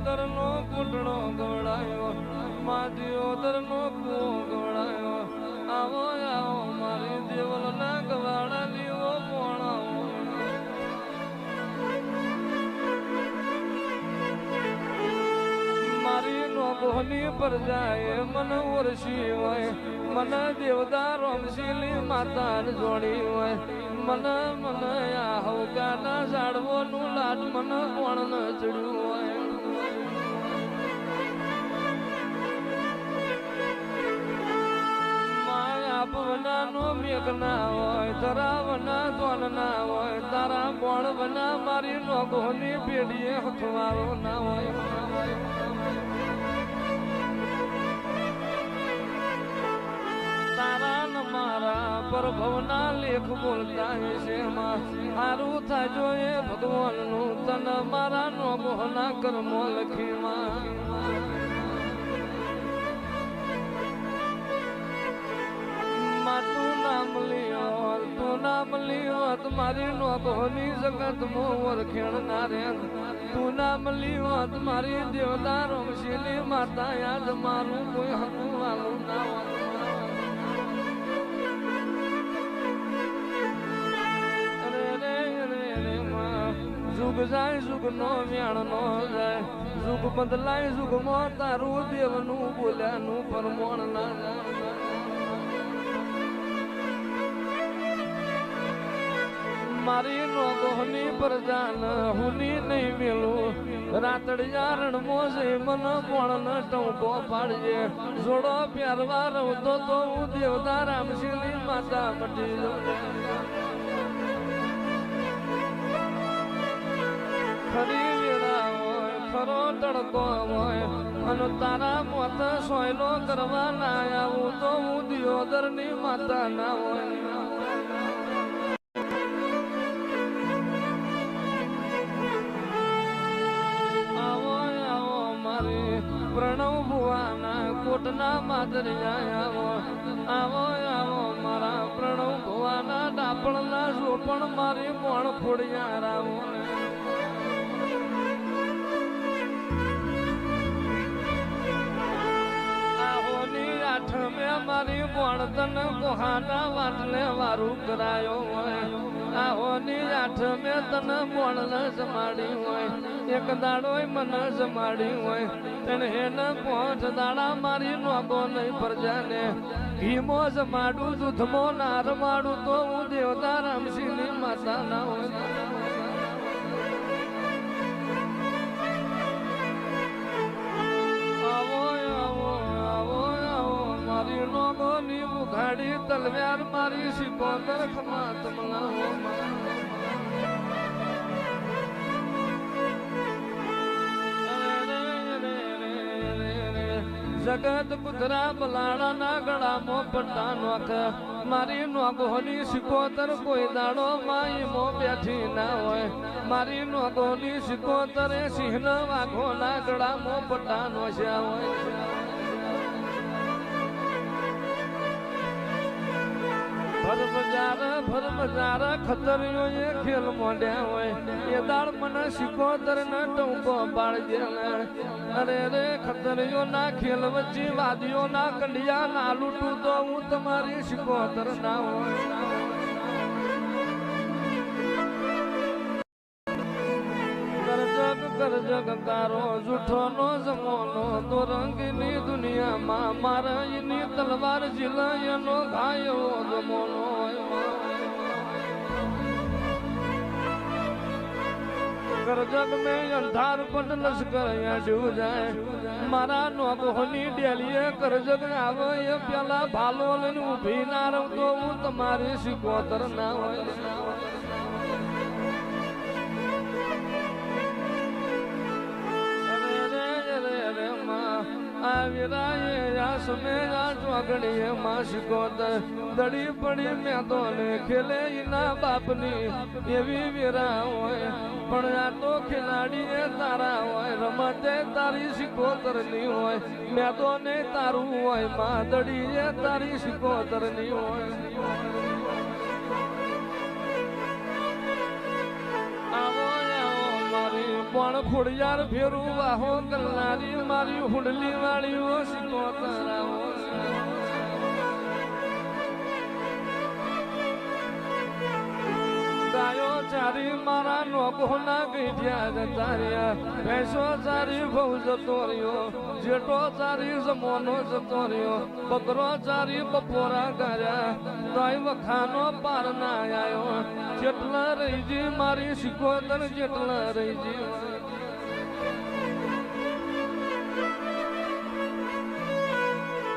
દિયોદર નો કુટણો ગવડાયો માં દિયોદર નો કુવો ગવડાયો આવો આવો મારી દેવલ ના ગવાડા લીવો પોણાવો મારી નોગોની પર જાય મન ઓરસી હોય મન દેવદાર રમશીલી માતા જોડી હોય મન મન આ હવકાના ઝાડવોનું લાડ મન કોણ ન ચડ્યું હોય માયા પવનાનો મેઘના હોય ધરાવના ધોનના હોય તારા બોણવના મારી નોગોની પેઢીએ હથવારો ના હોય મારા પ્રભવના લેખ બોલતા છે હારું થાજો એ ભગવાનનું તન મારા નોગોના કર્મો લખી માં તું નામ લીવત મારી નોગોની જગત મો ઓળખેણ ના રે તું નામ લીવત મારી દેવદાર રમશીલી માતા યાદ મારું કોઈ હકું વાલું ના હોય जुग जाए जुग नो व्याण नो जाए जुग बदलाए जुग मो तारू देवनु बोल्यानु परमोण ना मारी नोगोनी पर जान हुनी नहीं मिलू रातड़िया रण मोसे मन कोण न टोको पाड़जे जोड़ो प्यारवा रवतो तो देवदार रामशीली माता मटी ખરી વેળા હોય ખરો તડકો હોય અને તારા મોત સોયલો કરવા ના આવું તો હું દિયોદર ની માતા ના હોય આવો આવો મારી પ્રણવ ભુવાના કોટના માદરિયા આવો આવો આવો મારા પ્રણવ ભુવાના ડાપણના સોપણ મારી મોણ ફોડિયા રાવો મારી બોણતન કોહાના વાટલે વારું કરાયો હોય આહોની આઠ મેં તને બોણ જમાડી હોય એક દાડો મને જમાડી હોય તને એને પોઠ દાડા મારી નોગો નહીં પરજાને ભીમો જમાડું દૂધમો ના રમાડું તો હું દેવતા રામશીની માતા ના હોય ગાડી તલવાર મારી સિકોતર ખમાત મલાવો જગત કુતરા બલાડા ના ગળામો પટ્ટા નોખ મારી નોગોની સિકોતર કોઈ દાડો માઈ મો બેઠી ના હોય મારી નોગોની સિકોતરે સિંહ વાઘો ના ગળામો પટ્ટા નોશ્યા હોય ભર બજાર ખતરીઓ એ ખેલ મોડ્યા હોય એ દાળ મને સિકોતર ના ટૂંકો બાળજે અરે રે ખતરીઓ ના ખેલ વચ્ચે વાદીઓ ના કંડિયા ના લૂટું તો હું તમારી સિકોતર ના હોય કરજગ તારો જૂઠો નો જમોનો તો રંગની દુનિયામાં મારા એની તલવાર જિલ્લાનો ઘાયો જમોનો કરજગ में अंधार पट लश्कर डूब जाए मारा नोगोनी डेलिए करजग आवे ये प्याला भालो लઈને ઊભી ના રહું તો હું તમારી સિકોતર ના હોય वीराए यास में जोगड़िए मां सिकोतर दड़ी पड़ी मैं तो ने खेले इना बापनी एवी वीरा होय पण आ तो खिलाड़ी तारा होय रमते तारी सिकोतर नी होय मैं तो ने तारू होय मां दड़ी तारी सिकोतर नी होय आवो आवो मारी પણ ખોડિયાર ફેરું વાહો ગલ્લારી મારી હુડલી વાળીઓ સિકોતરાઓ ગાયો ચારી મારા નોકોના ગઈઠ્યા જતા રહ્યા ભેંસો ચારી ભવ જતો રહ્યો જેટો ચારી જમોનો જતો રહ્યો બકરો ચારી બપોરા ગાર્યા તોય વખાનો પાર ના આવ્યો જેટલા રહીજી મારી સિકોતર જેટલા રહીજી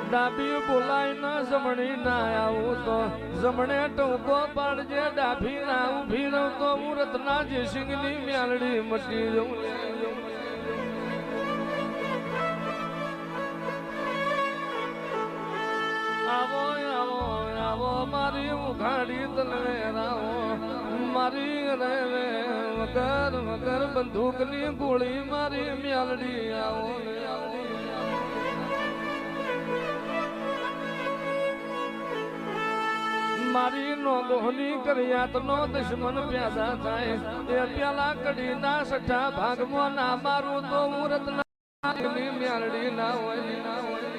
ડાબી બોલાય ના જમણી ના આવું તો જમણે ટૂંકો પાડજે ડાભી ના ઉભી રહું તો હું રત્ના જયસિંહની મ્યાલડી મટી જઉં આવો આવો આવો મારી ઉઘાડી તલવેરાઓ મારી રે વગર વગર બંદૂકની ગોળી મારી મ્યાલડી આવો મારી નોંધોની કર્યાત નો દુશ્મન પ્યાદા થાય એ પેલા કડી ના સઠા ભાગમાં ના મારું તો હું રત્નાની મ્યાલડી ના હોય ના હોય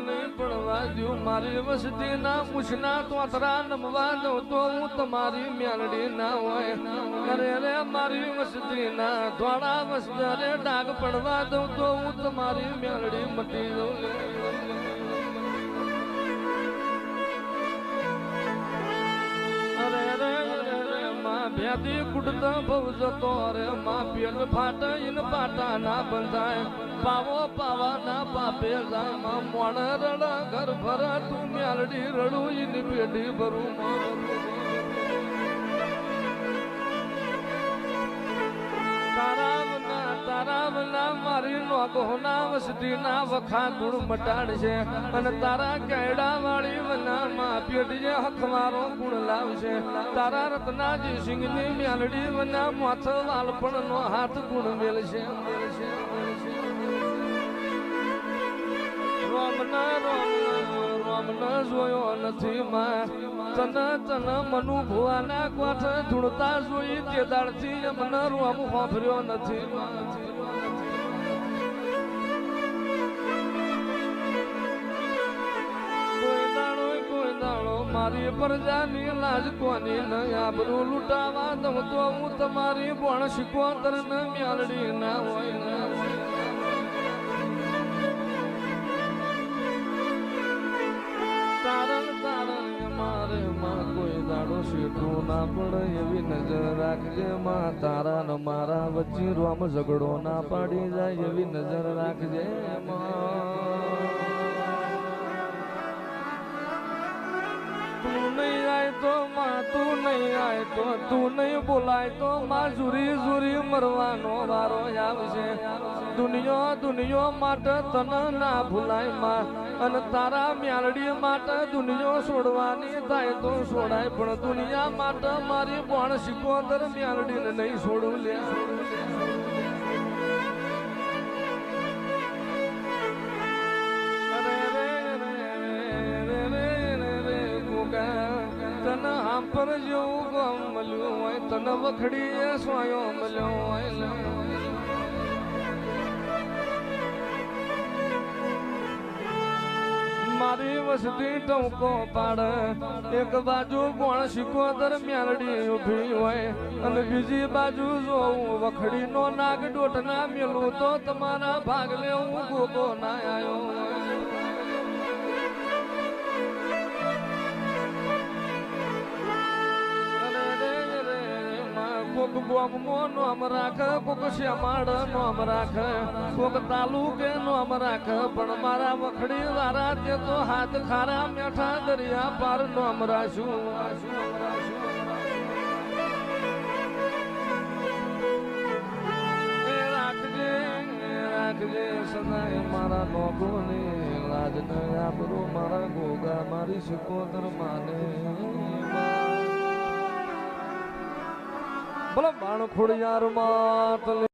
નહીં પડવા દઉં મારી વસતી ના પૂછના તોતરા નમવા દઉં તો હું તમારી મ્યાલડી ના હોય અરે રે મારી વસતી ના ધોળા વસ્તરે ડાગ પડવા દઉં તો હું તમારી મ્યાલડી મટી દઉં ભેદી કુડતા ભવ જતો રે માં પેલ ફાટ ઇન પાટા ના બંધાય પાવો પાવા ના પાપે જાય માં મોણ રડ ઘર ભર તું મ્યાલડી રડું ઇન પેઢી ભરું તારા વના મારી નોકોના વસતી ના વખા ધૂળ મટાડશે અને તારા કેડા વાળી વના માં પેઢીએ હખવારો ગુણ લાવશે તારા રત્નાજી સિંહની મ્યાલડી વના માથ વાલપણ નો હાથ ગુણ મેલશે રોમના જોયો નથી માં તન મનુ ભુવાના કોઠ ધૂળતા જોઈ તે દાડથી અમને રોમ હોભર્યો નથી કોઈ દાડો મારી પ્રજાની લાજ કોની ન આબરૂ લૂંટાવા દઉં તો હું તમારી બોણ સિકોતર ન મ્યાલડી ના હોય ના મારે માં કોઈ દાડો સીટું ના પડે એવી નજર રાખજે માં તારા ને મારા વચ્ચે રોમ ઝઘડો ના પાડી જાય એવી નજર રાખજે તું નહીં આય તો માં તું નહીં આય તો તું નહીં બોલાય તો માં ઝુરી ઝુરી મરવાનો વારો આવશે દુનિયો માટે તને ના ભૂલાય માં અને તારા મ્યાલડી માટે દુનિયો છોડવાની થાય તો છોડાય પણ દુનિયા માટે મારી બોણ સિકોતર મ્યાલડીને નહીં છોડું લે તને હાંપર જેવું ગમ મળ્યું હોય તને વખડીએ સોયો મળ્યો હોય મારી વસતી ટોકો પાડે એક બાજુ કોણ સિકોતર મ્યાલડી ઉભી હોય અને બીજી બાજુ જોઉં વખડી નો નાગ ડોટ ના મેલું તો તમારા ભાગ લેવું ગોગો ના આવ્યો કોક ગોમો નોમ રાખ કોક શ્યામાડ નોમ રાખ કોક તાલુકે નોમ રાખ પણ મારા વખડી વાળા તે તો હાથ ખારા મેઠા દરિયા પાર નોમ રાખ્યું રાખજે સદાય મારા લોકોની લાજ ન આબરૂ મારા ગોગા મારી સિકોતર માને ભલે બાણ ખોડિયાર માત